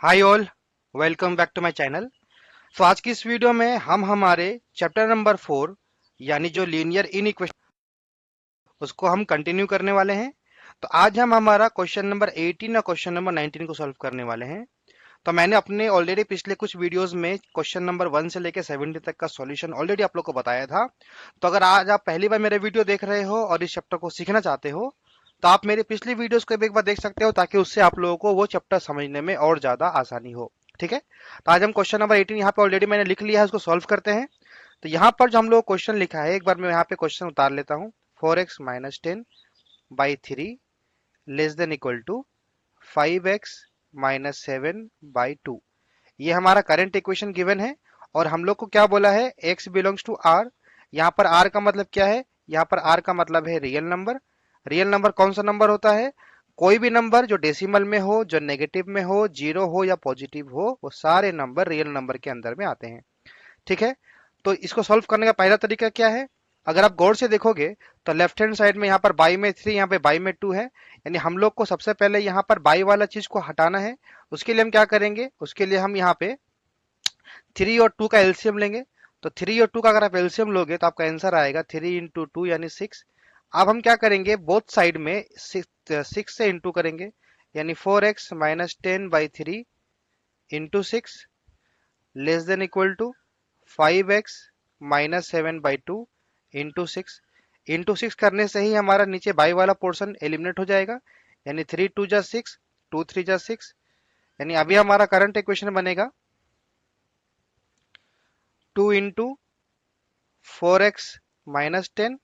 Hi all, welcome back to my channel. तो आज की इस वीडियो में हम हमारे चैप्टर नंबर 4 यानी जो लीनियर इनइक्वेशन उसको हम कंटिन्यू करने वाले हैं। तो आज हम हमारा क्वेश्चन नंबर 18 और क्वेश्चन नंबर 19 को सॉल्व करने वाले हैं। तो मैंने अपने ऑलरेडी पिछले कुछ वीडियोस में क्वेश्चन नंबर 1 से लेकर 70 तक का सॉल्यूशन ऑलरेडी आप लोग को बताया था। तो अगर आज आप पहली बार मेरे वीडियो देख रहे हो और इस चैप्टर को सीखना चाहते हो तो आप मेरे पिछली वीडियोस को भी एक बार देख सकते हो, ताकि उससे आप लोगों को वो चैप्टर समझने में और ज्यादा आसानी हो। ठीक है, तो आज हम क्वेश्चन नंबर 18 यहाँ पे ऑलरेडी मैंने लिख लिया है, उसको सॉल्व करते हैं। तो यहाँ पर जो हम लोग क्वेश्चन लिखा है, एक बार मैं यहाँ पे क्वेश्चन उतार लेता हूँ। 4x minus 10 by 3 less than equal to 5x minus 7 by 2, ये हमारा करंट इक्वेशन गिवन है। और हम लोग को क्या बोला है, x बिलोंग्स टू r। यहाँ पर r का मतलब क्या है, यहाँ पर r का मतलब है रियल नंबर। रियल नंबर कौन सा नंबर होता है, कोई भी नंबर जो डेसिमल में हो, जो नेगेटिव में हो, जीरो हो या पॉजिटिव हो, वो सारे नंबर रियल नंबर के अंदर में आते हैं। ठीक है, तो इसको सॉल्व करने का पहला तरीका क्या है, अगर आप गौर से देखोगे तो लेफ्ट हैंड साइड में यहाँ पर बाई में 3, यहाँ पे बाई में 2 है। यानी हम लोग को सबसे पहले यहाँ पर बाई वाला चीज को हटाना है। उसके लिए हम क्या करेंगे, उसके लिए हम यहाँ पे 3 और 2 का एलसीएम लेंगे। तो 3 और 2 का अगर आप एलसीएम लोगे तो आपका आंसर आएगा 3 इंटू 2 यानी 6। अब हम क्या करेंगे, बोथ साइड में 6 से इंटू करेंगे, यानी 4x minus 10 by 3 into 6 less than equal to 5x minus 7 by 2 into 6। Into 6 करने से ही हमारा नीचे बाई वाला पोर्शन एलिमिनेट हो जाएगा, यानी 3 2 जा 6, 2 3 जा 6। यानी अभी हमारा करंट इक्वेशन बनेगा 2 into 4x minus 10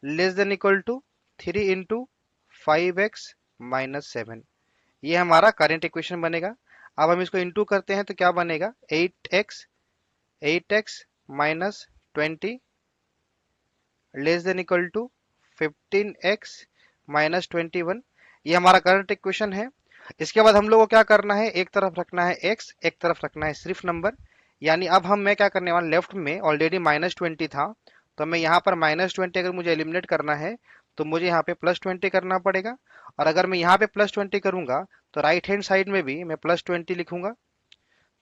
less than equal to 3 into 5x minus 7, ये हमारा करंट इक्वेशन बनेगा। अब हम इसको इंटू करते हैं तो क्या बनेगा, 8x minus 20 less than equal to 15x minus 21, ये हमारा करंट इक्वेशन है। इसके बाद हम लोग को क्या करना है, एक तरफ रखना है x, एक तरफ रखना है सिर्फ नंबर। यानी अब मैं क्या करने वाला, लेफ्ट में ऑलरेडी -20 था, तो मैं यहाँ पर -20 अगर मुझे एलिमिनेट करना है तो मुझे यहाँ पे +20 करना पड़ेगा। और अगर मैं यहाँ पे +20 करूंगा तो राइट हैंड साइड में भी मैं +20 लिखूंगा,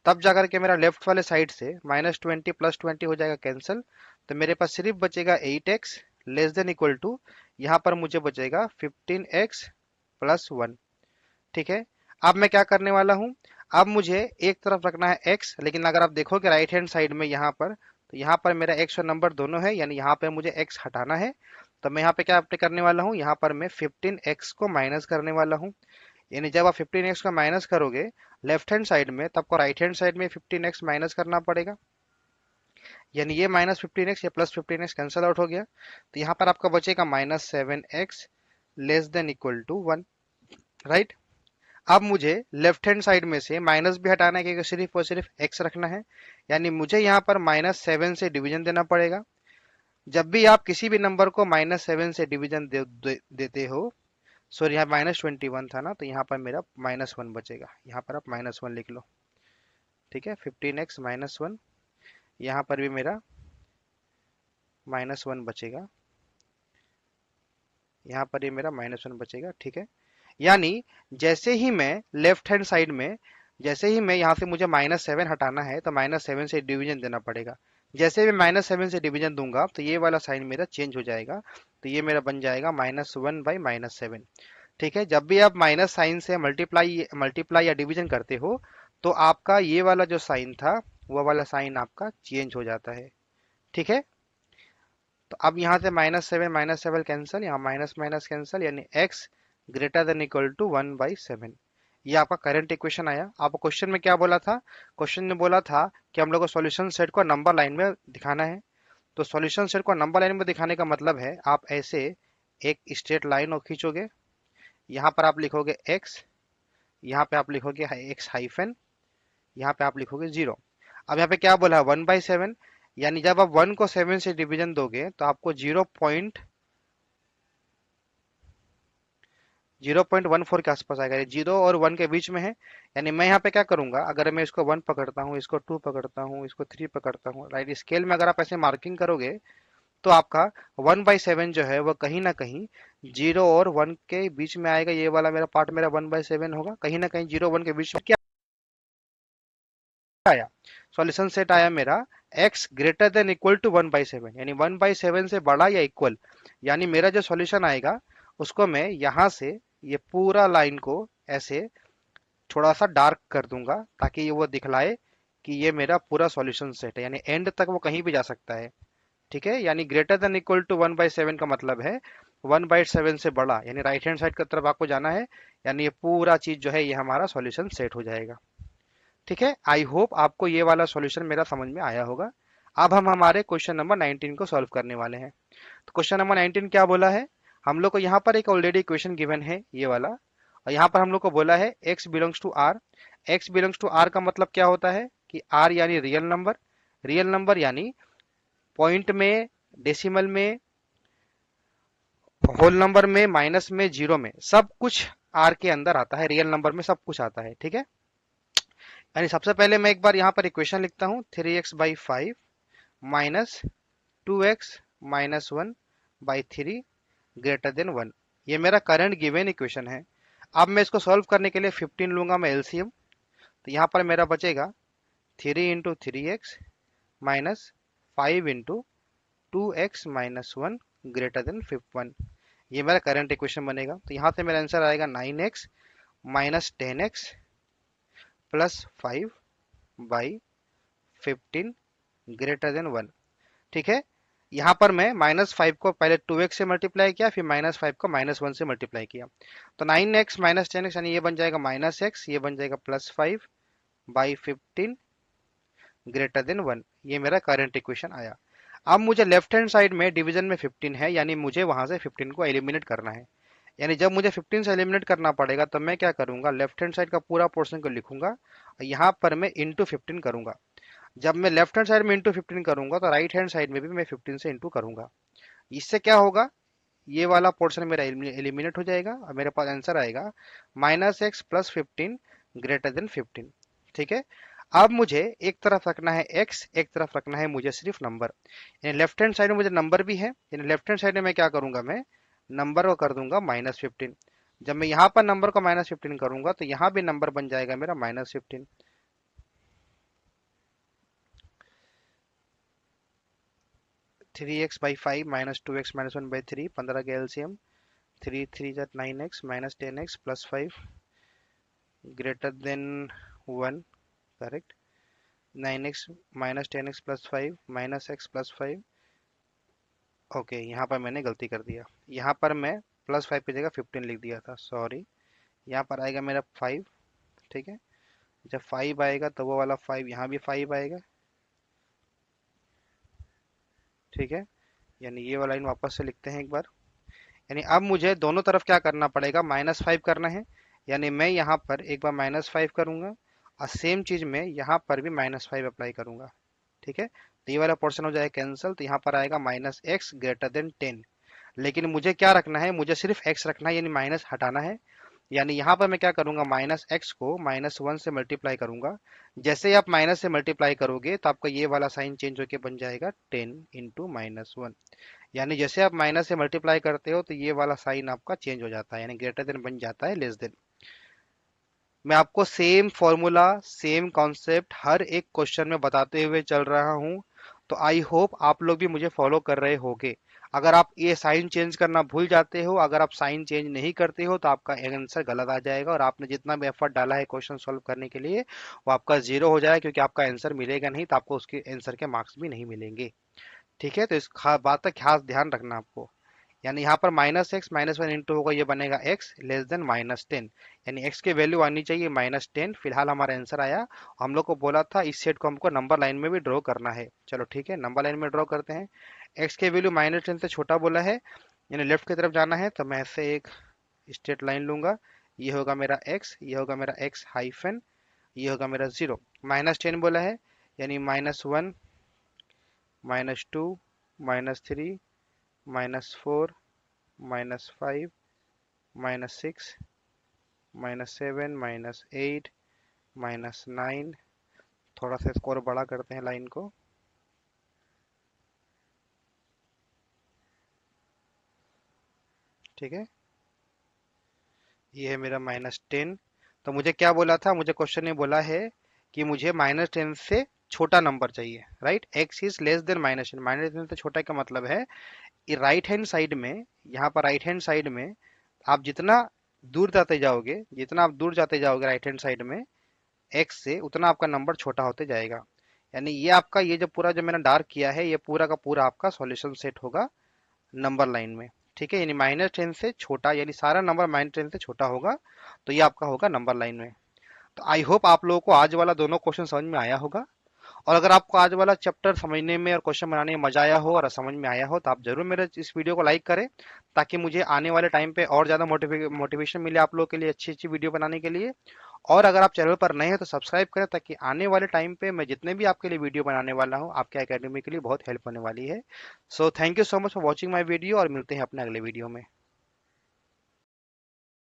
तब जाकर के मेरा लेफ्ट वाले साइड से -20 +20 हो जाएगा कैंसिल। तो मेरे पास सिर्फ बचेगा 8x less than equal to, यहाँ पर मुझे बचेगा 15x प्लस 1। ठीक है, अब मैं क्या करने वाला हूँ, अब मुझे एक तरफ रखना है x, लेकिन अगर आप देखोगे राइट हैंड साइड में यहाँ पर, तो यहाँ पर मेरा x और नंबर दोनों है, यानी यहाँ पे मुझे x हटाना है। तो मैं यहाँ पे क्या अप्लाई करने वाला हूँ, यहाँ पर मैं 15x को माइनस करने वाला हूँ। यानी जब आप 15x का माइनस करोगे लेफ्ट हैंड साइड में, तब आपको राइट हैंड साइड में 15x माइनस करना पड़ेगा। यानी ये -15x, ये +15x कैंसिल आउट हो गया। तो यहाँ पर आपका बचेगा -7x less than equal to 1। Right, अब मुझे लेफ्ट हैंड साइड में से माइनस भी हटाना है, क्योंकि सिर्फ और सिर्फ x रखना है। यानी मुझे यहाँ पर -7 से डिवीजन देना पड़ेगा। जब भी आप किसी भी नंबर को -7 से डिवीजन देते हो, सॉरी यहाँ -21 था ना, तो यहाँ पर मेरा -1 बचेगा, यहाँ पर आप -1 लिख लो। ठीक है, 15x माइनस 1, यहाँ पर भी मेरा -1 बचेगा, यहाँ पर ये मेरा -1 बचेगा। ठीक है, यानी जैसे ही मैं लेफ्ट हैंड साइड में, जैसे ही मैं यहाँ से मुझे -7 हटाना है तो -7 से डिवीजन देना पड़ेगा। जैसे मैं -7 से डिवीजन दूंगा तो ये वाला साइन मेरा चेंज हो जाएगा, तो ये मेरा बन जाएगा -1 बाई -7। ठीक है, जब भी आप माइनस साइन से मल्टीप्लाई मल्टीप्लाई या डिवीजन करते हो तो आपका ये वाला जो साइन था, वो वाला साइन आपका चेंज हो जाता है। ठीक है, तो अब यहाँ से -7 कैंसिल, यहाँ माइनस माइनस कैंसिल, यानी x greater than equal to 1/7। ये आपका करंट इक्वेशन आया। आपको क्वेश्चन में क्या बोला था, क्वेश्चन में बोला था कि हम लोग को सॉल्यूशन सेट को नंबर लाइन में दिखाना है। तो सॉल्यूशन सेट को नंबर लाइन में दिखाने का मतलब है, आप ऐसे एक स्ट्रेट लाइन खींचोगे, यहाँ पर आप लिखोगे x, यहाँ पे आप लिखोगे x हाइफन, यहाँ पे आप लिखोगे 0। अब यहाँ पे क्या बोला है, 1/7, यानी जब आप 1 को 7 से डिवीजन दोगे तो आपको 0.14 के आसपास आएगा। ये 0 और 1 के बीच में है। यानी मैं यहाँ पे क्या करूंगा, अगर मैं इसको 1 पकड़ता हूँ, इसको 2 पकड़ता हूँ, इसको 3 पकड़ता हूँ, राइट, स्केल में अगर आप ऐसे मार्किंग करोगे तो आपका 1/7 जो है वो कहीं ना कहीं 0 और 1 के बीच में आएगा। ये वाला मेरा पार्ट मेरा 1/7 होगा, कहीं ना कहीं 0 1 के बीच में क्या आया, सॉल्यूशन सेट आया मेरा x greater than equal to 1/7, यानी 1/7 से बड़ा या इक्वल। यानी मेरा जो सॉल्यूशन आएगा उसको मैं यहाँ से ये पूरा लाइन को ऐसे थोड़ा सा डार्क कर दूंगा ताकि ये वो दिखलाए कि ये मेरा पूरा सॉल्यूशन सेट है, यानी एंड तक वो कहीं भी जा सकता है। ठीक है, यानी ग्रेटर देन इक्वल टू 1/7 का मतलब है 1/7 से बड़ा, यानी राइट हैंड साइड की तरफ आपको जाना है, यानी ये पूरा चीज जो है ये हमारा सॉल्यूशन सेट हो जाएगा। ठीक है, आई होप आपको ये वाला सॉल्यूशन मेरा समझ में आया होगा। अब हम हमारे क्वेश्चन नंबर 19 को सॉल्व करने वाले हैं। तो क्वेश्चन नंबर 19 क्या बोला है, हम लोग को यहाँ पर एक ऑलरेडी इक्वेशन गिवन है ये वाला, और यहाँ पर हम लोग को बोला है x belongs to r। x belongs to r का मतलब क्या होता है कि r यानी रियल नंबर यानी पॉइंट में, डेसिमल में, होल नंबर में, माइनस में, जीरो में, सब कुछ r के अंदर आता है, रियल नंबर में सब कुछ आता है। ठीक है, यानी सबसे पहले मैं एक बार यहाँ पर इक्वेशन लिखता हूँ, 3x/5 minus 2x minus 1/3 greater than 1। ये मेरा करंट गिवन इक्वेशन है। अब मैं इसको सॉल्व करने के लिए 15 लूंगा मैं एलसीएम, तो यहाँ पर मेरा बचेगा 3 into 3x minus 5 into 2x minus 1 greater than 1। ये मेरा करंट इक्वेशन बनेगा। तो यहाँ से मेरा आंसर आएगा 9x minus 10x plus 5/15 greater than 1। ठीक है, यहाँ पर मैं -5 को पहले 2x से मल्टीप्लाई किया, फिर -5 को -1 से मल्टीप्लाई किया, तो 9x माइनस 10x यानी ये बन जाएगा -x, ये बन जाएगा +5/15 ग्रेटर देन 1। ये मेरा करंट इक्वेशन आया। अब मुझे लेफ्ट हैंड साइड में डिवीजन में 15 है, यानी मुझे वहां से 15 को एलिमिनेट करना है। यानी जब मुझे 15 से एलिमिनेट करना पड़ेगा तो मैं क्या करूंगा, लेफ्ट हैंड साइड का पूरा पोर्शन को लिखूंगा और यहाँ पर मैं इंटू 15 करूंगा। जब मैं लेफ्ट हैंड साइड में इंटू 15 करूंगा तो राइट हैंड साइड में भी मैं 15 से इंटू करूंगा। इससे क्या होगा, ये वाला पोर्शन मेरा एलिमिनेट हो जाएगा और मेरे पास आंसर आएगा -x प्लस 15 ग्रेटर देन 15। ठीक है, अब मुझे एक तरफ रखना है x, एक तरफ रखना है मुझे सिर्फ नंबर, यानी लेफ्ट हैंड साइड में मुझे नंबर भी है, यानी लेफ्ट हैंड साइड में मैं क्या करूंगा, मैं नंबर को कर दूंगा -15। जब मैं यहाँ पर नंबर को -15 करूंगा तो यहाँ भी नंबर बन जाएगा मेरा -15। 3x/5 माइनस 2x माइनस 1/3, 15 का एलसीएम, 3 3 जा 9x minus 10x plus 5 greater than 1, correct. 9x minus 10x plus 5 minus x plus 5। Okay, यहाँ पर मैंने गलती कर दिया, यहाँ पर मैं +5 की जगह 15 लिख दिया था, सॉरी। यहाँ पर आएगा मेरा 5। ठीक है, जब 5 आएगा तो वो वाला 5 यहाँ भी 5 आएगा। ठीक है, यानी ये वाला लाइन वापस से लिखते हैं एक बार। यानी अब मुझे दोनों तरफ क्या करना पड़ेगा, -5 करना है, यानी मैं यहाँ पर एक बार -5 करूंगा और सेम चीज मैं यहाँ पर भी -5 अप्लाई करूंगा। ठीक है, तो ये वाला पोर्शन हो जाएगा कैंसिल, तो यहाँ पर आएगा -x ग्रेटर देन 10। लेकिन मुझे क्या रखना है, मुझे सिर्फ x रखना है, यानी माइनस हटाना है। यानी यहाँ पर मैं क्या करूंगा, -x को -1 से मल्टीप्लाई करूंगा। जैसे ही आप माइनस से मल्टीप्लाई करोगे तो आपका ये वाला साइन चेंज होके बन जाएगा 10 इंटू -1। यानी जैसे आप माइनस से मल्टीप्लाई करते हो तो ये वाला साइन आपका चेंज हो जाता है, यानी ग्रेटर देन बन जाता है लेस देन। मैं आपको सेम फॉर्मूला, सेम कॉन्सेप्ट हर एक क्वेश्चन में बताते हुए चल रहा हूं, तो आई होप आप लोग भी मुझे फॉलो कर रहे होगे। अगर आप ये साइन चेंज करना भूल जाते हो, अगर आप साइन चेंज नहीं करते हो तो आपका आंसर गलत आ जाएगा और आपने जितना भी एफर्ट डाला है क्वेश्चन सॉल्व करने के लिए वो आपका जीरो हो जाएगा, क्योंकि आपका आंसर मिलेगा नहीं तो आपको उसके आंसर के मार्क्स भी नहीं मिलेंगे। ठीक है, तो इस बात का खास ध्यान रखना आपको। यानी यहाँ पर -x -1 इंटू होगा, ये बनेगा x लेस देन -10, यानी x की वैल्यू आनी चाहिए -10। फिलहाल हमारा आंसर आया। हम लोग को बोला था इस सेट को हमको नंबर लाइन में भी ड्रॉ करना है। चलो ठीक है, नंबर लाइन में ड्रॉ करते हैं। x की वैल्यू -10 से छोटा बोला है, यानी लेफ्ट की तरफ जाना है, तो मैं ऐसे एक स्ट्रेट लाइन लूंगा। ये होगा मेरा x, ये होगा मेरा x हाइफन, ये होगा मेरा 0। -10 बोला है, यानी -1 -2 -3 -4 -5 -6 -7 -8 -9। थोड़ा सा स्कोर बड़ा करते हैं लाइन को। ठीक है, ये है मेरा -10। तो मुझे क्या बोला था, मुझे क्वेश्चन ने बोला है कि मुझे -10 से छोटा नंबर चाहिए, right. x is less than -10, -10 से छोटा का मतलब है राइट हैंड साइड में, यहाँ पर राइट हैंड साइड में आप जितना दूर जाते जाओगे, जितना आप दूर जाते जाओगे राइट हैंड साइड में x से, उतना आपका नंबर छोटा होते जाएगा। यानी ये आपका, ये जो पूरा जो मैंने डार्क किया है, ये पूरा का पूरा आपका सॉल्यूशन सेट होगा नंबर लाइन में, ठीक है। यानी -10 से छोटा, यानी सारा नंबर -10 से छोटा होगा, तो ये आपका होगा नंबर लाइन में। तो आई होप आप लोगों को आज वाला दोनों क्वेश्चन समझ में आया होगा। और अगर आपको आज वाला चैप्टर समझने में और क्वेश्चन बनाने में मजा आया हो और समझ में आया हो, तो आप जरूर मेरे इस वीडियो को लाइक करें, ताकि मुझे आने वाले टाइम पे और ज़्यादा मोटिवेशन मिले आप लोगों के लिए अच्छी अच्छी वीडियो बनाने के लिए। और अगर आप चैनल पर नए हैं तो सब्सक्राइब करें, ताकि आने वाले टाइम पे मैं जितने भी आपके लिए वीडियो बनाने वाला हूँ, आपके एकेडमी के लिए बहुत हेल्प होने वाली है। So thank you so much for watching my video, और मिलते हैं अपने अगले वीडियो में।